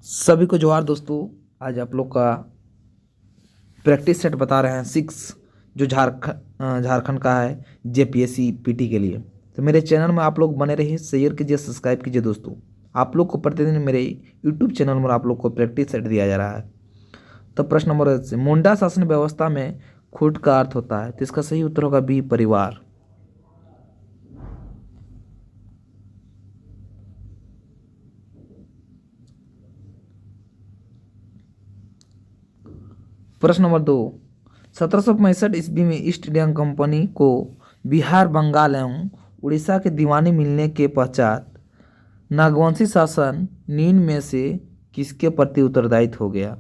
सभी को जोहार दोस्तों। आज आप लोग का प्रैक्टिस सेट बता रहे हैं 6 जो झारखंड का है जेपीएससी पीटी के लिए। तो मेरे चैनल में आप लोग बने रहिए, शेयर कीजिए, सब्सक्राइब कीजिए दोस्तों। आप लोग को प्रतिदिन मेरे यूट्यूब चैनल में आप लोग को प्रैक्टिस सेट दिया जा रहा है। तो प्रश्न नंबर 1 से, मुंडा शासन व्यवस्था में खुद का अर्थ होता है, तो इसका सही उत्तर होगा बी, परिवार। प्रश्न नंबर 2, 1765 ईस्वी में ईस्ट इंडिया कंपनी को बिहार, बंगाल एवं उड़ीसा के दीवानी मिलने के पश्चात नागवंशी शासन निम्न में से किसके प्रति उत्तरदायित्व हो गया?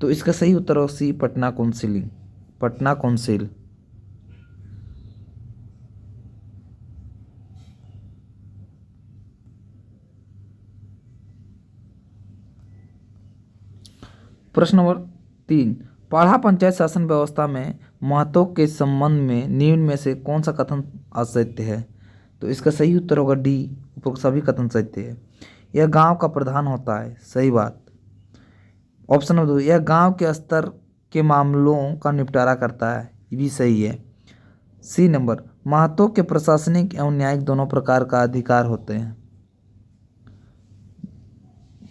तो इसका सही उत्तर हो सी, पटना काउंसिल। पटना काउंसिल। प्रश्न नंबर 3, पाढ़ा पंचायत शासन व्यवस्था में महत्व के संबंध में निम्न में से कौन सा कथन असत्य है? तो इसका सही उत्तर होगा डी, उपरोक्त सभी कथन सत्य है। यह गांव का प्रधान होता है, सही बात। ऑप्शन नंबर 2, यह गांव के स्तर के मामलों का निपटारा करता है, ये भी सही है। सी नंबर, महत्व के प्रशासनिक एवं न्यायिक दोनों प्रकार का अधिकार होते हैं,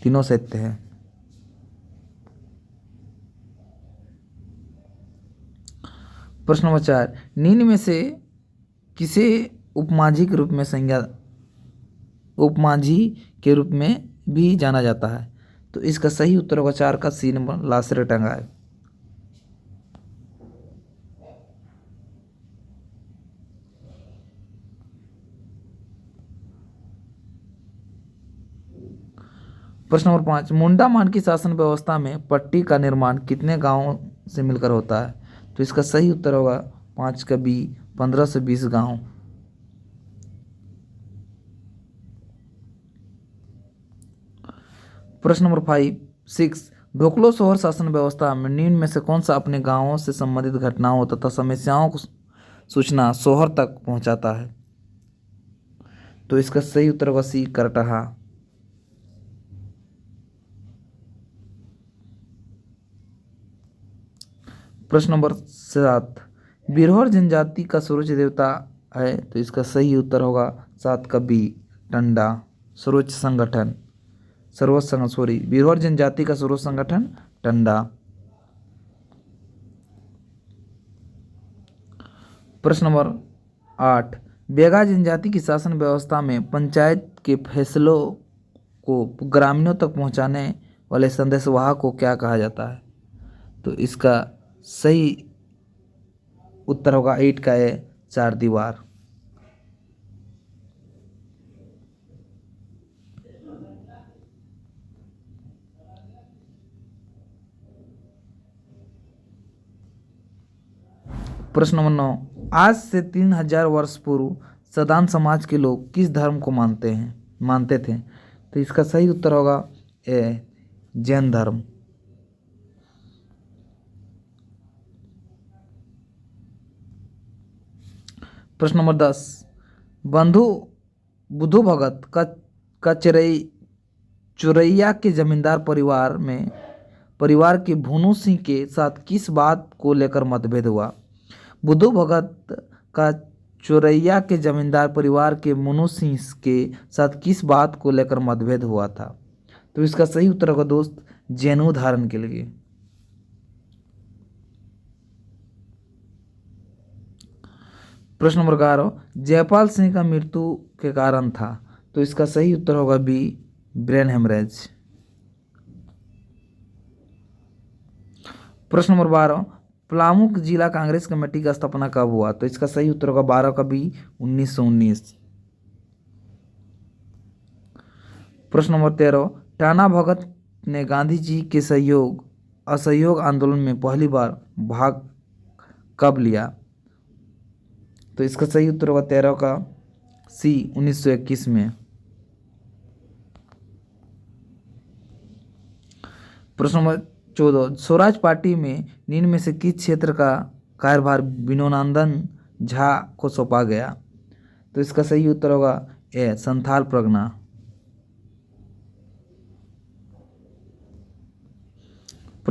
तीनों सत्य है। प्रश्न नंबर 4, निम्न में से किसे उपमाझी के रूप में उपमाझी के रूप में भी जाना जाता है? तो इसका सही उत्तर होगा 4 का सी नंबर, लाशरे टंगाए। प्रश्न नंबर 5, मुंडा मानकी शासन व्यवस्था में पट्टी का निर्माण कितने गांवों से मिलकर होता है? तो इसका सही उत्तर होगा 5 का बी, 15 से 20 गांव। प्रश्न नंबर 6, ढोकलो शोहर शासन व्यवस्था में निम्न में से कौन सा अपने गांवों से संबंधित घटनाओं तथा समस्याओं को सूचना शोहर तक पहुंचाता है? तो इसका सही उत्तर होगा सी, करटहा। प्रश्न नंबर 7, बिरहोर जनजाति का सूरज देवता है, तो इसका सही उत्तर होगा 7 का बी, टंडा। सर्वोच्च संगठन, सॉरी, बिरहोर जनजाति का सर्वोच्च संगठन टंडा। प्रश्न नंबर 8, बेगा जनजाति की शासन व्यवस्था में पंचायत के फैसलों को ग्रामीणों तक पहुंचाने वाले संदेशवाहक को क्या कहा जाता है? तो इसका सही उत्तर होगा 8 का ए, चार दीवार। प्रश्न नंबर 9, आज से 3000 वर्ष पूर्व सदान समाज के लोग किस धर्म को मानते थे? तो इसका सही उत्तर होगा ए, जैन धर्म। प्रश्न नंबर 10, बुद्धू भगत का चुरैया के जमींदार परिवार के भुनु सिंह के साथ किस बात को लेकर मतभेद हुआ? बुद्धू भगत का चुरैया के जमींदार परिवार के मुनु सिंह के साथ किस बात को लेकर मतभेद हुआ था? तो इसका सही उत्तर होगा दोस्त, जनेऊ धारण के लिए। प्रश्न नंबर 11, जयपाल सिंह का मृत्यु के कारण था, तो इसका सही उत्तर होगा बी, ब्रेन हेमरेज। प्रश्न नंबर 12, पलामू जिला कांग्रेस कमेटी का स्थापना कब हुआ? तो इसका सही उत्तर होगा 12 का बी, 1919। प्रश्न नंबर 13, टाना भगत ने गांधी जी के असहयोग आंदोलन में पहली बार भाग कब लिया? तो इसका सही उत्तर होगा 13 का सी, 1921 में। प्रश्न नंबर 14, स्वराज पार्टी में निम्न में से किस क्षेत्र का कार्यभार विनोदानंद झा को सौंपा गया? तो इसका सही उत्तर होगा ए, संथाल परगना।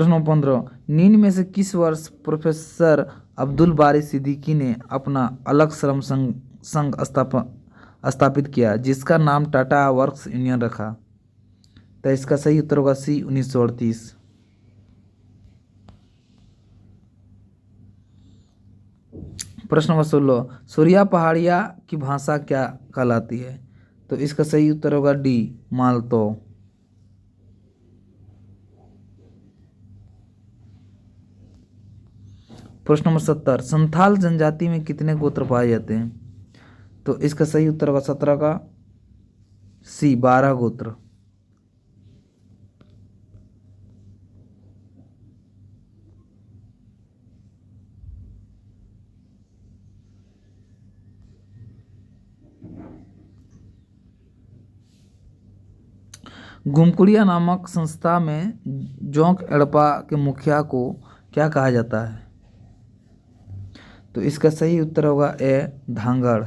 प्रश्न नंबर 15, निम्न में से किस वर्ष प्रोफेसर अब्दुल बारी सिद्दीकी ने अपना अलग श्रम संघ स्थापित किया जिसका नाम टाटा वर्क्स यूनियन रखा? तो इसका सही उत्तर होगा सी 1938। प्रश्न नंबर 16, सूर्या पहाड़िया की भाषा क्या कहलाती है? तो इसका सही उत्तर होगा डी मालतो। प्रश्न नंबर 70, संथाल जनजाति में कितने गोत्र पाए जाते हैं? तो इसका सही उत्तर होगा 17 का सी 12 गोत्र। घुमकुड़िया नामक संस्था में जोंक एड़पा के मुखिया को क्या कहा जाता है? तो इसका सही उत्तर होगा ए धांगड़।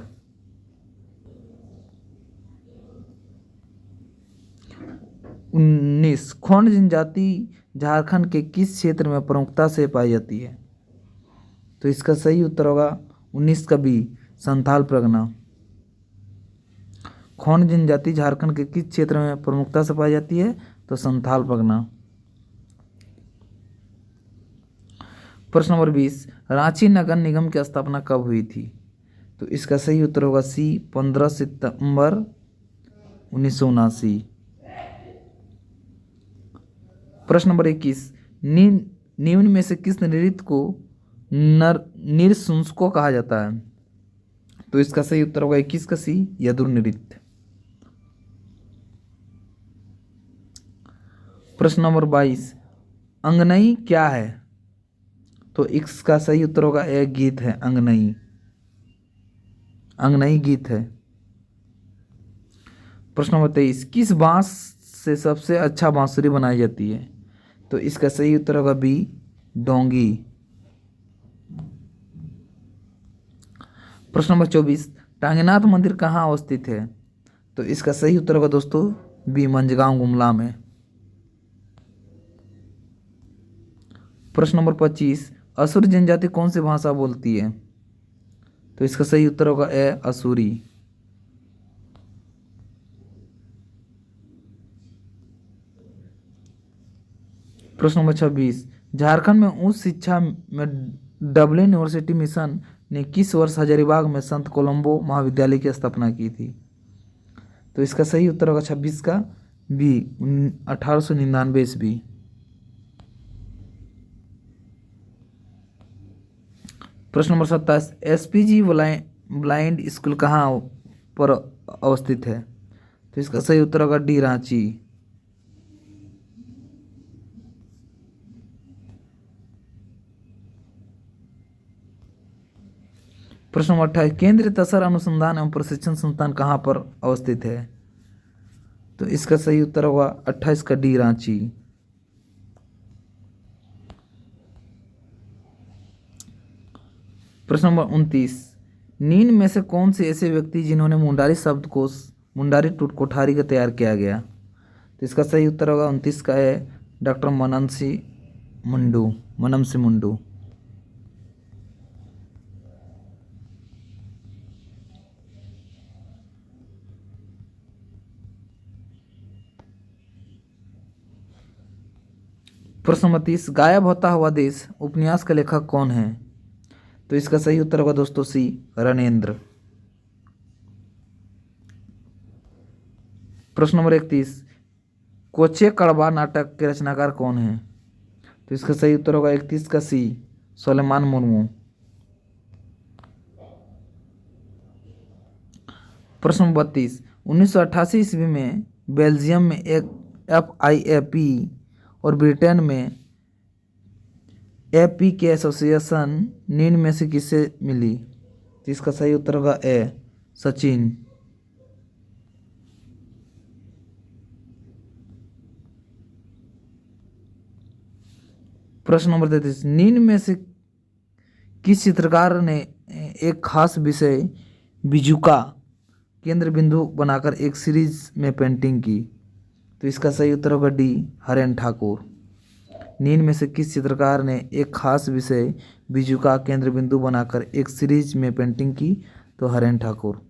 19, खोंड जनजाति झारखंड के किस क्षेत्र में प्रमुखता से पाई जाती है? तो इसका सही उत्तर होगा 19 का बी संथाल परगना। खोंड जनजाति झारखंड के किस क्षेत्र में प्रमुखता से पाई जाती है? तो संथाल परगना। प्रश्न नंबर 20, रांची नगर निगम की स्थापना कब हुई थी? तो इसका सही उत्तर होगा सी 15 सितंबर 1979। प्रश्न नंबर 21, निम्न में से किस नृत्य को नृशंसको कहा जाता है? तो इसका सही उत्तर होगा 21 का सी यदुर नृत्य। प्रश्न नंबर 22, अंगनई क्या है? तो इसका सही उत्तर होगा एक गीत है अंगनई। अंगनई गीत है। प्रश्न नंबर 23, किस बांस से सबसे अच्छा बांसुरी बनाई जाती है? तो इसका सही उत्तर होगा बी डोंगी। प्रश्न नंबर 24, टांगनाथ मंदिर कहाँ अवस्थित है? तो इसका सही उत्तर होगा दोस्तों बी मंझगांव गुमला में। प्रश्न नंबर 25, असुर जनजाति कौन सी भाषा बोलती है? तो इसका सही उत्तर होगा ए असुरी। प्रश्न नंबर 26, झारखंड में उच्च शिक्षा में डबलिन यूनिवर्सिटी मिशन ने किस वर्ष हजारीबाग में संत कोलंबो महाविद्यालय की स्थापना की थी? तो इसका सही उत्तर होगा 26 का बी 1899 ईस्वी। प्रश्न नंबर 27, एसपीजी ब्लाइंड स्कूल कहाँ पर अवस्थित है? तो इसका सही उत्तर होगा डी रांची। प्रश्न नंबर 28, केंद्रीय तसर अनुसंधान एवं प्रशिक्षण संस्थान कहाँ पर अवस्थित है? तो इसका सही उत्तर होगा 28 का डी रांची। प्रश्न नंबर 29, निम्न में से कौन से ऐसे व्यक्ति जिन्होंने मुंडारी शब्दकोश मुंडारी कोठारी का तैयार किया गया? तो इसका सही उत्तर होगा 29 का है डॉक्टर मनमसी मुंडू। प्रश्न नंबर 30, गायब होता हुआ देश उपन्यास का लेखक कौन है? तो इसका सही उत्तर होगा दोस्तों सी रणेंद्र। प्रश्न नंबर 31, कोचे कड़वा नाटक के रचनाकार कौन है? तो इसका सही उत्तर होगा 31 का सी सुलेमान मुर्मू। प्रश्न नंबर 32, 1988 ईस्वी में बेल्जियम में एक FIAP और ब्रिटेन में AP के एसोसिएशन निम्न में से किससे मिली? तो इसका सही उत्तर होगा ए सचिन। प्रश्न नंबर 33, निम्न में से किस चित्रकार ने एक खास विषय बिजुका केंद्र बिंदु बनाकर एक सीरीज में पेंटिंग की? तो इसका सही उत्तर होगा डी हरेन ठाकुर। निम्न में से किस चित्रकार ने एक खास विषय बिजू का केंद्र बिंदु बनाकर एक सीरीज में पेंटिंग की? तो हरेन ठाकुर।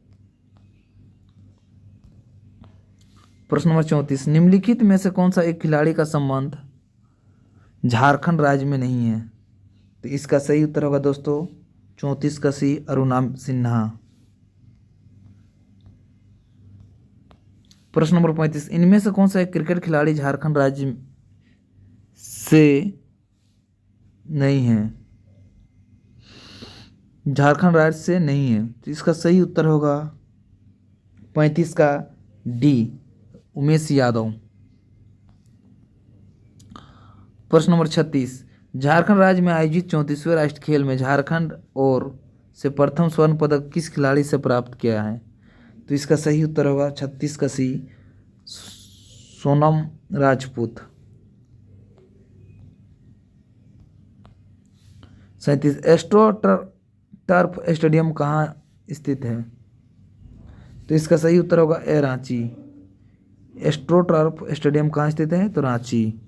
प्रश्न नंबर 34, निम्नलिखित में से कौन सा एक खिलाड़ी का संबंध झारखंड राज्य में नहीं है? तो इसका सही उत्तर होगा दोस्तों 34 का सी, अरुणाम सिन्हा। प्रश्न नंबर 35, इनमें से कौन सा एक क्रिकेट खिलाड़ी झारखंड राज्य से नहीं है? झारखंड राज्य से नहीं है, तो इसका सही उत्तर होगा 35 का डी, उमेश यादव। प्रश्न नंबर 36, झारखंड राज्य में आयोजित 34वें राष्ट्रीय खेल में झारखंड और से प्रथम स्वर्ण पदक किस खिलाड़ी से प्राप्त किया है? तो इसका सही उत्तर होगा 36 का C, Sonam Rajput. 37, astro turf stadium कहाँ स्थित है? तो इसका सही उत्तर होगा A, Ranchi. Astro turf stadium कहाँ स्थित है? तो रांची।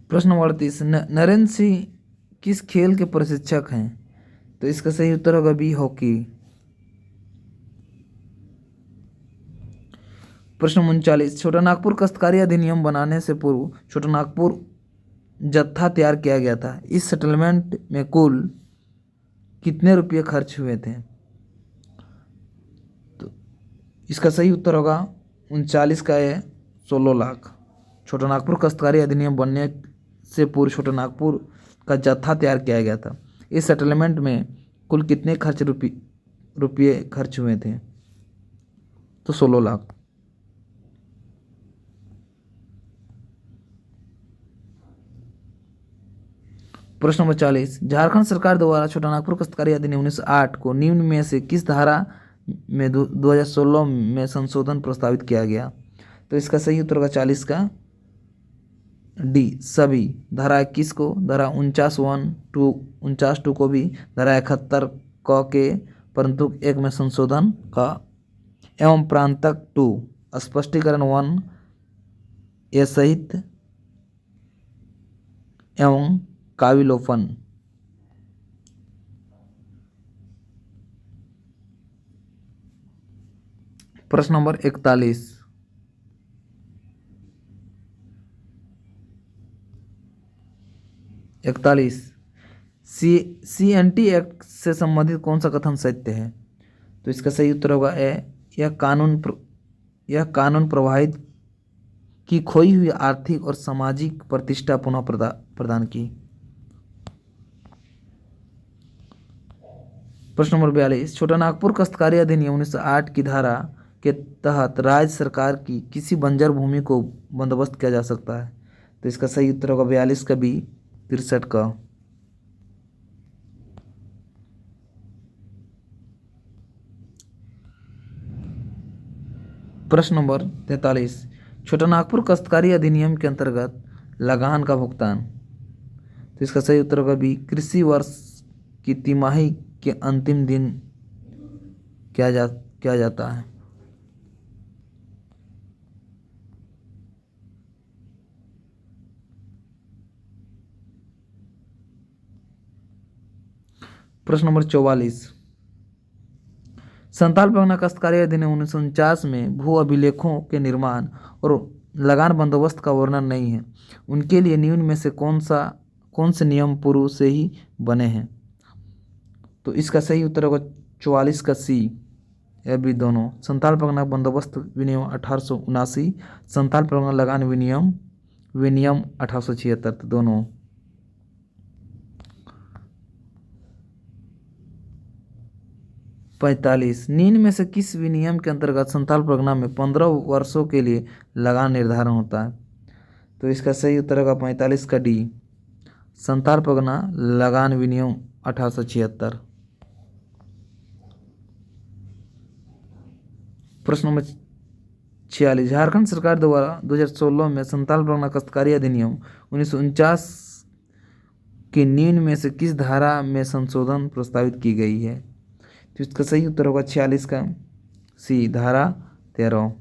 प्रश्न नंबर 38, नरेंद्र सिंह किस खेल के प्रशिक्षक हैं? तो इसका सही उत्तर होगा बी, हॉकी। प्रश्न 39, छोटा नागपुर काश्तकारी अधिनियम बनाने से पूर्व छोटा नागपुर जत्था तैयार किया गया था। इस सेटलमेंट में कुल कितने रुपये खर्च हुए थे? तो इसका सही उत्तर होगा 39 का है 16 लाख। छोटा नागपुर काश्तकारी अधिनियम बनने से पूर्व छोटा नागपुर का जत्था तैयार किया गया था। इस सेटलमेंट में कुल कितने रुपये खर्च हुए थे? तो 16 लाख। प्रश्न नंबर 40, झारखंड सरकार द्वारा छोटा नागपुर काश्तकारी अधिनियम 1908 को निम्न में से किस धारा में 2016 में संशोधन प्रस्तावित किया गया? तो इसका सही उत्तर होगा 40 का डी, सभी। धारा 21 को, धारा 49(1) को भी, धारा 71 क के परंतु एक में संशोधन का, एवं प्रांतक 2 स्पष्टीकरण 1 ए सहित एवं काविलोपन। प्रश्न नंबर 41, CNT एक्ट से संबंधित कौन सा कथन सत्य है? तो इसका सही उत्तर होगा ए, यह कानून प्रभावित की खोई हुई आर्थिक और सामाजिक प्रतिष्ठा पुनः प्रदान की। प्रश्न नंबर 42, छोटा नागपुर काश्तकारी अधिनियम 1908 की धारा के तहत राज्य सरकार की किसी बंजर भूमि को बंदोबस्त किया जा सकता है? तो इसका सही उत्तर होगा 42 का बी, 63 का। प्रश्न नंबर 43, छोटा नागपुर काश्तकारी अधिनियम के अंतर्गत लगान का भुगतान? तो इसका सही उत्तर होगा बी, कृषि वर्ष की तिमाही के अंतिम दिन किया जाता है। प्रश्न नंबर 44, संताल परगना काश्तकारी अधिनियम 1949 में भू अभिलेखों के निर्माण और लगान बंदोबस्त का वर्णन नहीं है। उनके लिए निम्न में से कौन से नियम पूर्व से ही बने हैं? तो इसका सही उत्तर होगा 44 का सी, यह भी दोनों। संताल परगना बंदोबस्त विनियम 1879, संताल परगना लगान विनियम 1876, दोनों। पैंतालीस, निम्न में से किस विनियम के अंतर्गत संताल परगना में 15 वर्षों के लिए लगान निर्धारण होता है? तो इसका सही उत्तर होगा 45 का डी, संताल परगना लगान विनियम 1876। प्रश्न नंबर 46, झारखंड सरकार द्वारा 2016 में संताल परगना काश्तकारी अधिनियम 1949 के निम्न में से किस धारा में संशोधन प्रस्तावित की गई है? तो इसका सही उत्तर होगा 46 का सी, धारा 13।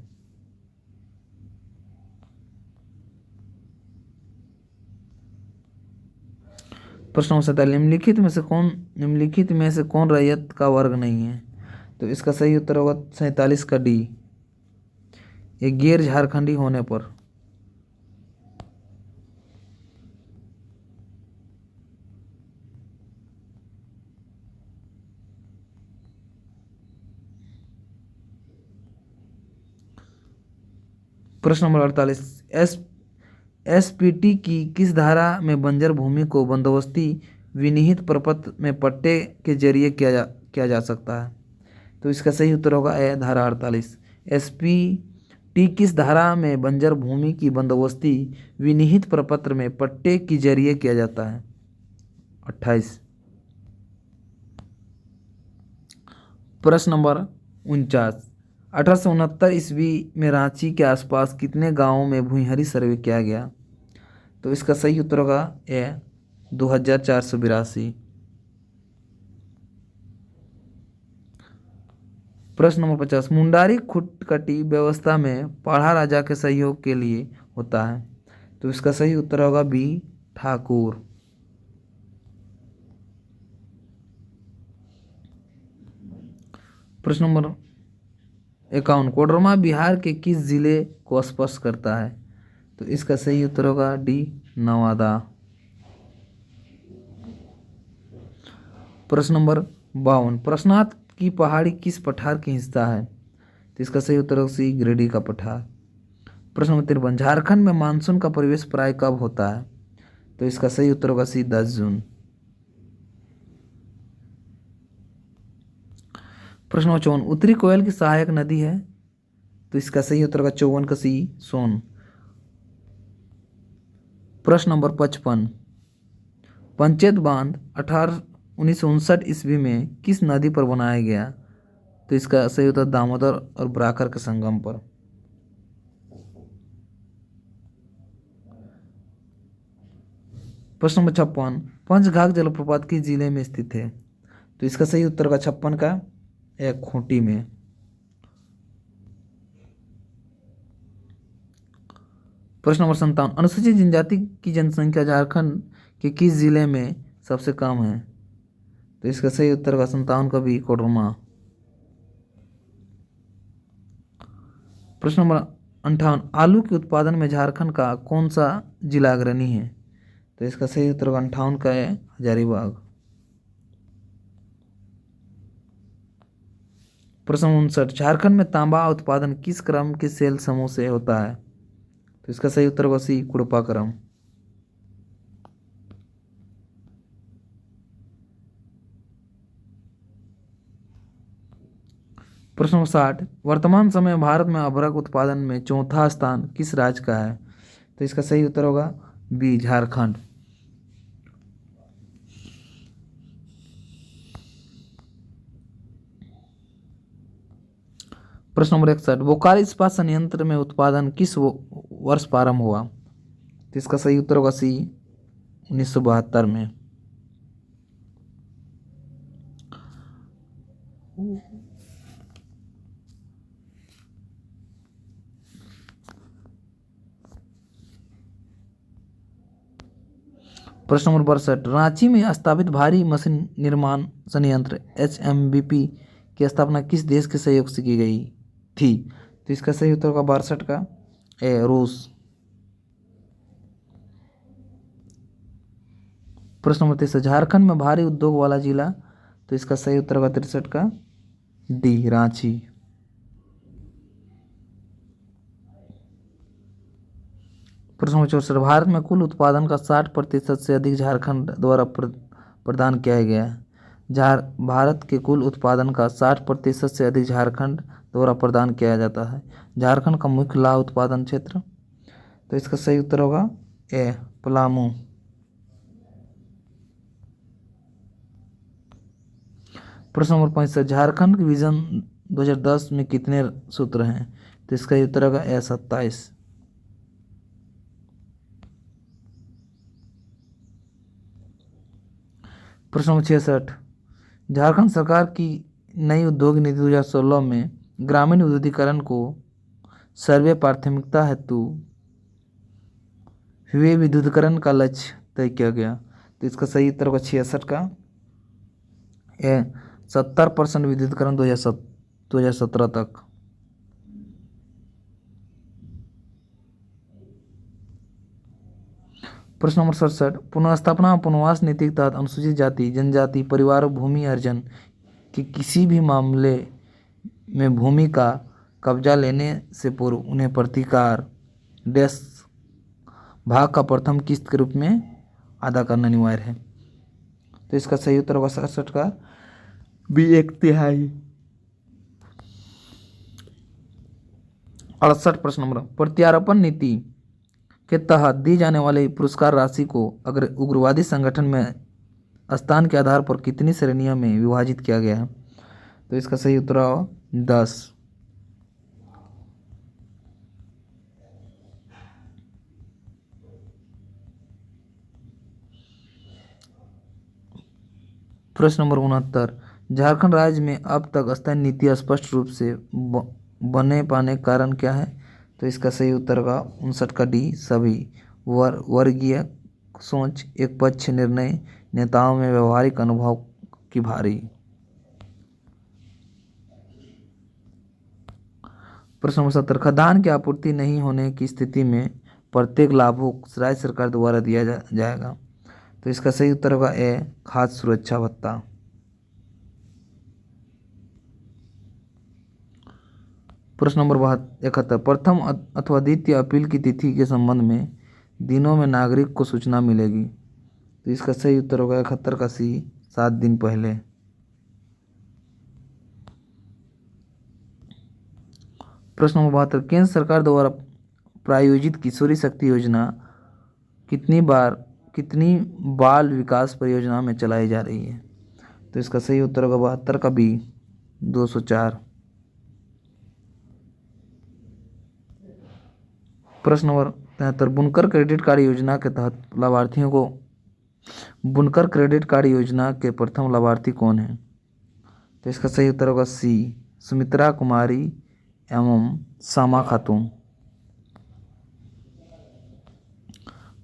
प्रश्न नंबर 47, निम्नलिखित में से कौन रैयत का वर्ग नहीं है? तो इसका सही उत्तर होगा 47 का डी, ये गैर झारखंडी होने पर। प्रश्न नंबर 48, एसपीटी की किस धारा में बंजर भूमि को बंदोबस्ती विनिहित प्रपत्र में पट्टे के जरिए किया जा सकता है? तो इसका सही उत्तर होगा ए, धारा 48। एसपीटी किस धारा में बंजर भूमि की बंदोबस्ती विनिहित प्रपत्र में पट्टे के जरिए किया जाता है? 28। प्रश्न नंबर 49, 1869 ईस्वी में रांची के आसपास कितने गांवों में भूइंहरी सर्वे किया गया? तो इसका सही उत्तर होगा ए, 2482। प्रश्न नंबर 50, मुंडारी खुटकटी व्यवस्था में पाढ़ा राजा के सहयोग के लिए होता है? तो इसका सही उत्तर होगा बी, ठाकुर। प्रश्न नंबर 51, कोडरमा बिहार के किस जिले को स्पर्श करता है? तो इसका सही उत्तर होगा डी, नवादा। प्रश्न नंबर 52, प्रश्नार्थ की पहाड़ी किस पठार की हिस्सा है? तो इसका सही उत्तर होगा सी, गिरिडीह का पठार। प्रश्न नंबर 53, झारखंड में मानसून का प्रवेश प्राय कब होता है? तो इसका सही उत्तर होगा सी, 10 जून। प्रश्न नंबर 54, उत्तरी कोयल की सहायक नदी है? तो इसका सही उत्तर होगा 54 का सी, सोन। प्रश्न नंबर 55, पंचेत बांध 1959 ईस्वी में किस नदी पर बनाया गया? तो इसका सही उत्तर दामोदर और बराकर के संगम पर। प्रश्न नंबर 56, पंचघाघ जलप्रपात किस जिले में स्थित है? तो इसका सही उत्तर होगा 56 का एक, खूंटी में। प्रश्न नंबर 57, अनुसूचित जनजाति की जनसंख्या झारखंड के किस जिले में सबसे कम है? तो इसका सही उत्तर होगा 57 का बी, कोडरमा। प्रश्न नंबर 58, आलू के उत्पादन में झारखंड का कौन सा जिला अग्रणी है? तो इसका सही उत्तर होगा 58 का है, हजारीबाग। प्रश्न 59, झारखंड में तांबा उत्पादन किस क्रम के सेल समूह से होता है? तो इसका सही उत्तर होगा सी, कुड़पा क्रम। प्रश्न नंबर 60, वर्तमान समय भारत में अभ्रक उत्पादन में चौथा स्थान किस राज्य का है? तो इसका सही उत्तर होगा बी, झारखंड। प्रश्न नंबर 61, बोकारो इस्पात संयंत्र में उत्पादन किस वर्ष प्रारंभ हुआ? तो इसका सही उत्तर होगा सी, 1972 में। प्रश्न नंबर 62, रांची में स्थापित भारी मशीन निर्माण संयंत्र HMBP की स्थापना किस देश के सहयोग से की गई थी? तो इसका सही उत्तर होगा 62 का ए, रूस। प्रश्न नंबर 63, झारखंड में भारी उद्योग वाला जिला? तो इसका सही उत्तर होगा 63 का डी, रांची। प्रश्न नंबर 64, भारत में कुल उत्पादन का 60% से अधिक झारखंड द्वारा प्रदान किया गया है। भारत के कुल उत्पादन का 60% से अधिक झारखंड द्वारा प्रदान किया जाता है। झारखंड का मुख्य लाभ उत्पादन क्षेत्र? तो इसका सही उत्तर होगा ए, पलामू। प्रश्न नंबर 65, झारखंड के विजन 2010 में कितने सूत्र हैं? तो इसका उत्तर होगा ए, 27। प्रश्न नंबर 66, झारखंड सरकार की नई उद्योग नीति 2016 में ग्रामीण विद्युतीकरण को सर्वे प्राथमिकता हेतु हुए विद्युतीकरण का लक्ष्य तय किया गया। तो इसका सही उत्तर होगा 66 का। 70% विद्युतीकरण 2017 तक। प्रश्न नंबर 67, पुनर्स्थापना और पुनर्वास नीति के तहत अनुसूचित जाति जनजाति परिवार भूमि अर्जन के किसी भी मामले में भूमि का कब्जा लेने से पूर्व उन्हें प्रतिकार डैश भाग का प्रथम किस्त के रूप में अदा करना अनिवार्य है। तो इसका सही उत्तर होगा 67 का भी 1/3। 68 प्रश्न नंबर, प्रत्यार्पण नीति के तहत दी जाने वाली पुरस्कार राशि को अगर उग्रवादी संगठन में स्थान के आधार पर कितनी श्रेणियों में विभाजित किया गया है? तो इसका सही उत्तर होगा 10। प्रश्न नंबर 69, झारखंड राज्य में अब तक स्थायी नीति स्पष्ट रूप से बने पाने का कारण क्या है? तो इसका सही उत्तर होगा 59 का डी सभी वर्गीय सोच एक पक्ष निर्णय नेताओं में व्यवहारिक अनुभव की भारी। प्रश्न नंबर 70, खदान की आपूर्ति नहीं होने की स्थिति में प्रत्येक लाभुक राज्य सरकार द्वारा दिया जाएगा। तो इसका सही उत्तर होगा ए खाद्य सुरक्षा भत्ता। प्रश्न नंबर 71, प्रथम अथवा द्वितीय अपील की तिथि के संबंध में दिनों में नागरिक को सूचना मिलेगी। तो इसका सही उत्तर होगा 71 का सी 7 दिन पहले। प्रश्न नंबर 72, केंद्र सरकार द्वारा प्रायोजित किशोरी शक्ति योजना कितनी बाल विकास परियोजना में चलाई जा रही है? तो इसका सही उत्तर होगा 72 का बी 204। प्रश्न नंबर 73, बुनकर क्रेडिट कार्ड योजना के तहत लाभार्थियों को बुनकर क्रेडिट कार्ड योजना के प्रथम लाभार्थी कौन है? तो इसका सही उत्तर होगा सी सुमित्रा कुमारी एवं सामा खातून।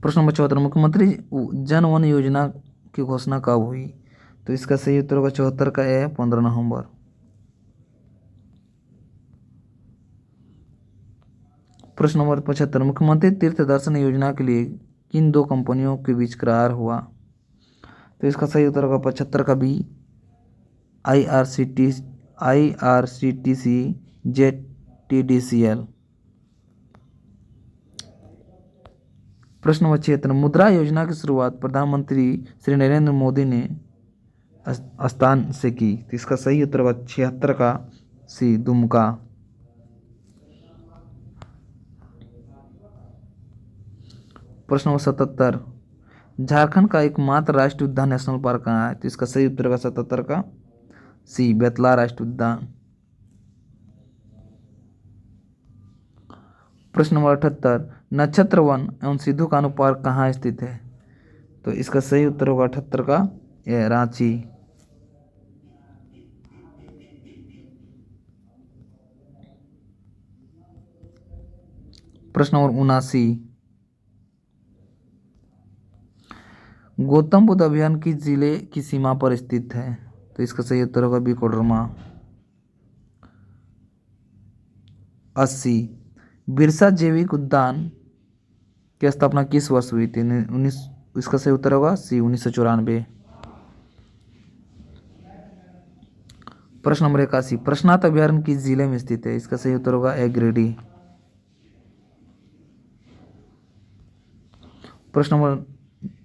प्रश्न नंबर 74, मुख्यमंत्री जन वन योजना की घोषणा कब हुई? तो इसका सही उत्तर होगा 74 का ए 15 नवंबर। प्रश्न नंबर 75, मुख्यमंत्री तीर्थ दर्शन योजना के लिए किन दो कंपनियों के बीच करार हुआ? तो इसका सही उत्तर होगा 75 का बी IRCTC JTDCL। प्रश्न नंबर 76, मुद्रा योजना की शुरुआत प्रधानमंत्री श्री नरेंद्र मोदी ने स्थान से की। तो इसका सही उत्तर होगा 76 का सी दुमका। प्रश्न नंबर 77, झारखंड का एकमात्र राष्ट्रीय उद्यान नेशनल पार्क कहाँ है? तो इसका सही उत्तर होगा 77 का सी बेतला राष्ट्रीय उद्यान। प्रश्न नंबर 78, नक्षत्र वन एवं सिद्धू कान्हू पार्क कहाँ स्थित है? तो इसका सही उत्तर होगा 78 का ए रांची। प्रश्न नंबर 79, गौतम बुद्ध अभियान किस जिले की सीमा पर स्थित है? तो इसका सही उत्तर होगा बी कोडरमा। 80, बिरसा जैविक उद्यान की स्थापना किस वर्ष हुई थी? इसका सही उत्तर होगा सी 1994। प्रश्न नंबर 81, प्रश्नार्थ अभ्यारण्य किस जिले में स्थित है? इसका सही उत्तर होगा ए गिरिडीह। प्रश्न नंबर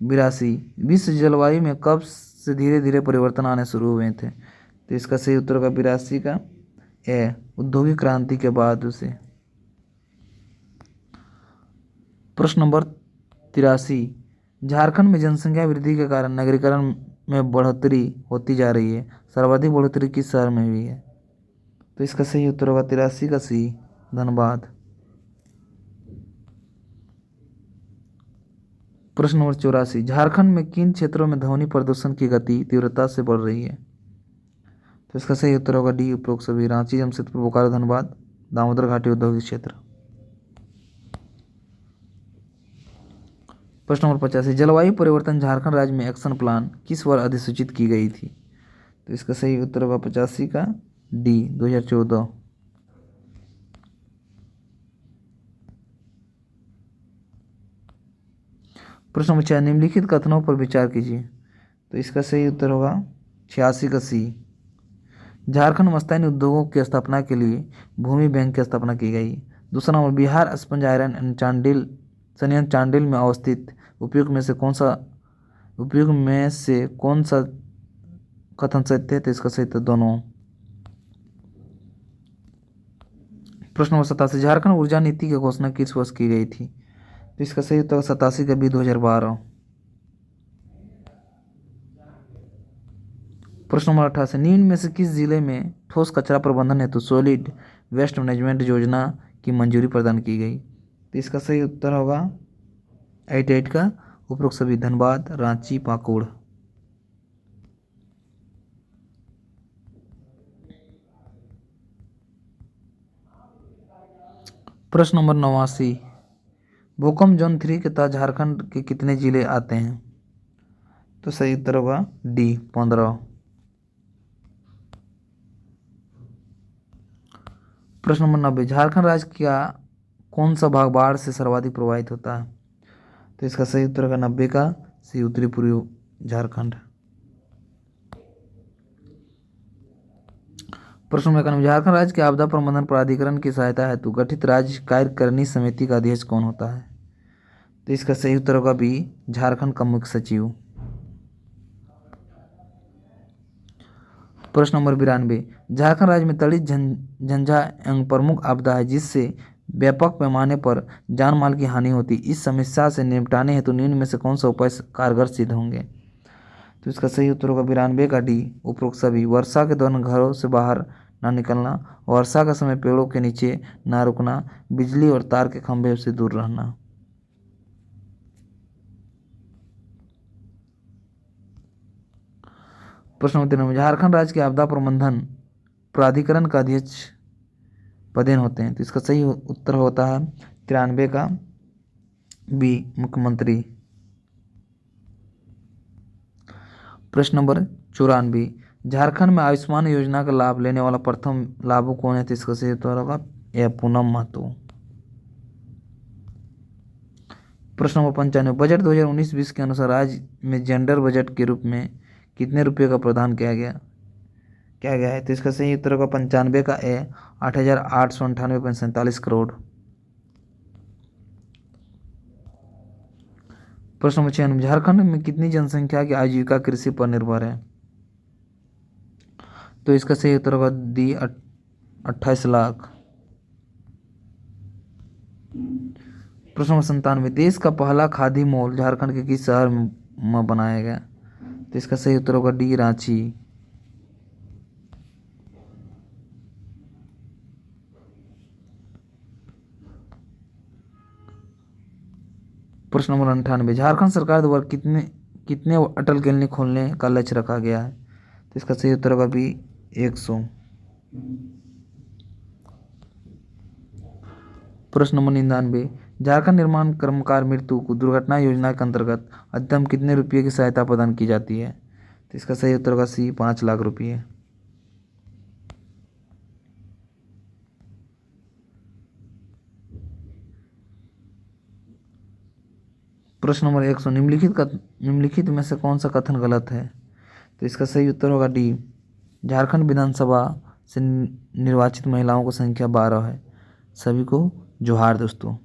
82, विश्व जलवायु में कब से धीरे धीरे परिवर्तन आने शुरू हुए थे? तो इसका सही उत्तर होगा 82 का ए औद्योगिक क्रांति के बाद उसे। प्रश्न नंबर 83, झारखंड में जनसंख्या वृद्धि के कारण नगरीकरण में बढ़ोतरी होती जा रही है, सर्वाधिक बढ़ोतरी किस शहर में हुई है? तो इसका सही उत्तर होगा 83 का सी धनबाद। प्रश्न नंबर 84, झारखंड में किन क्षेत्रों में ध्वनि प्रदूषण की गति तीव्रता से बढ़ रही है? तो इसका सही उत्तर होगा डी उपरोक्त सभी रांची जमशेदपुर बोकारो धनबाद दामोदर घाटी औद्योगिक क्षेत्र। प्रश्न नंबर 85, जलवायु परिवर्तन झारखंड राज्य में एक्शन प्लान किस वर्ष अधिसूचित की गई थी? तो इसका सही उत्तर होगा 85 का डी, 2014। प्रश्न नंबर 6, निम्नलिखित कथनों पर विचार कीजिए। तो इसका सही उत्तर होगा 86 का सी, झारखंड मस्तानी उद्योगों की स्थापना के लिए भूमि बैंक की स्थापना की गई। दूसरा number, Bihar sponge iron and Chandil संयंत्र चांडिल में अवस्थित उपयुक्त में से कौन सा कथन सत्य है? तो इसका सही उत्तर दोनों। प्रश्न नंबर 87, झारखंड ऊर्जा नीति की घोषणा किस वर्ष की गई थी? तो इसका सही उत्तर 87 का बी, 2012। प्रश्न नंबर 88, निम्न में से किस जिले में ठोस कचरा प्रबंधन हेतु सॉलिड वेस्ट मैनेजमेंट योजना की मंजूरी प्रदान की गई? तो इसका सही उत्तर होगा 88 का उपरोक्त सभी, धनबाद, रांची, पाकुड़। प्रश्न नंबर 89, भूकंप जोन 3 के तहत झारखंड के कितने जिले आते हैं? तो सही उत्तर होगा डी, 15। प्रश्न नंबर 90, झारखंड राज्य का कौन सा भाग बाढ़ से सर्वाधिक प्रभावित होता है? तो इसका सही उत्तर होगा 90 का सी, उत्तरी पूर्वी झारखंड। प्रश्न नंबर 91, झारखंड राज्य के आपदा प्रबंधन प्राधिकरण की सहायता हेतु गठित राज्य कार्यकारिणी समिति का अध्यक्ष कौन होता है? तो इसका सही उत्तर होगा बी, झारखंड का मुख्य सचिव। प्रश्न नंबर 92, झारखंड राज्य में तड़ित झंझा एवं प्रमुख आपदा है जिससे व्यापक पैमाने पर जान माल की हानि होती। इस समस्या से निपटाने हेतु निम्न में से कौन सा उपाय कारगर सिद्ध होंगे? तो इसका सही उत्तर होगा 92 का डी, उपरोक्त सभी। वर्षा के दौरान घरों से बाहर ना निकलना, वर्षा का समय पेड़ों के नीचे ना रुकना, बिजली और तार के खंभे से दूर रहना। प्रश्न नंबर 93, झारखंड राज्य के आपदा प्रबंधन प्राधिकरण का अध्यक्ष पदेन होते हैं। तो इसका सही उत्तर होता है 93 का बी, मुख्यमंत्री। प्रश्न नंबर 94, झारखंड में आयुष्मान योजना का लाभ लेने वाला प्रथम लाभुक कौन है? तो इसका सही उत्तर होगा यह पूनम महतो। प्रश्न नंबर 95, बजट 2019-20 के अनुसार राज्य में जेंडर बजट के रूप में कितने रुपये का प्रावधान किया गया है? तो इसका सही उत्तर होगा 95 का ए, 8,898.47 करोड़। प्रश्न नंबर 96, झारखंड में कितनी जनसंख्या की आजीविका कृषि पर निर्भर है? तो इसका सही उत्तर होगा डी, 28 लाख। प्रश्न नंबर 97, देश का पहला खादी मॉल झारखंड के किस शहर में बनाया गया? तो इसका सही उत्तर होगा डी, रांची। प्रश्न नंबर 98, झारखंड सरकार द्वारा कितने अटल क्लिनिक खोलने का लक्ष्य रखा गया है? तो इसका सही उत्तर होगा बी, 100। प्रश्न नंबर 99, झारखंड निर्माण कर्मकार मृत्यु को दुर्घटना योजना के अंतर्गत अधिकतम कितने रुपये की सहायता प्रदान की जाती है? तो इसका सही उत्तर होगा सी, 5 लाख रुपये। प्रश्न नंबर 100, निम्नलिखित में से कौन सा कथन गलत है? तो इसका सही उत्तर होगा डी, झारखंड विधानसभा से निर्वाचित महिलाओं की संख्या 12 है। सभी को जोहार दोस्तों।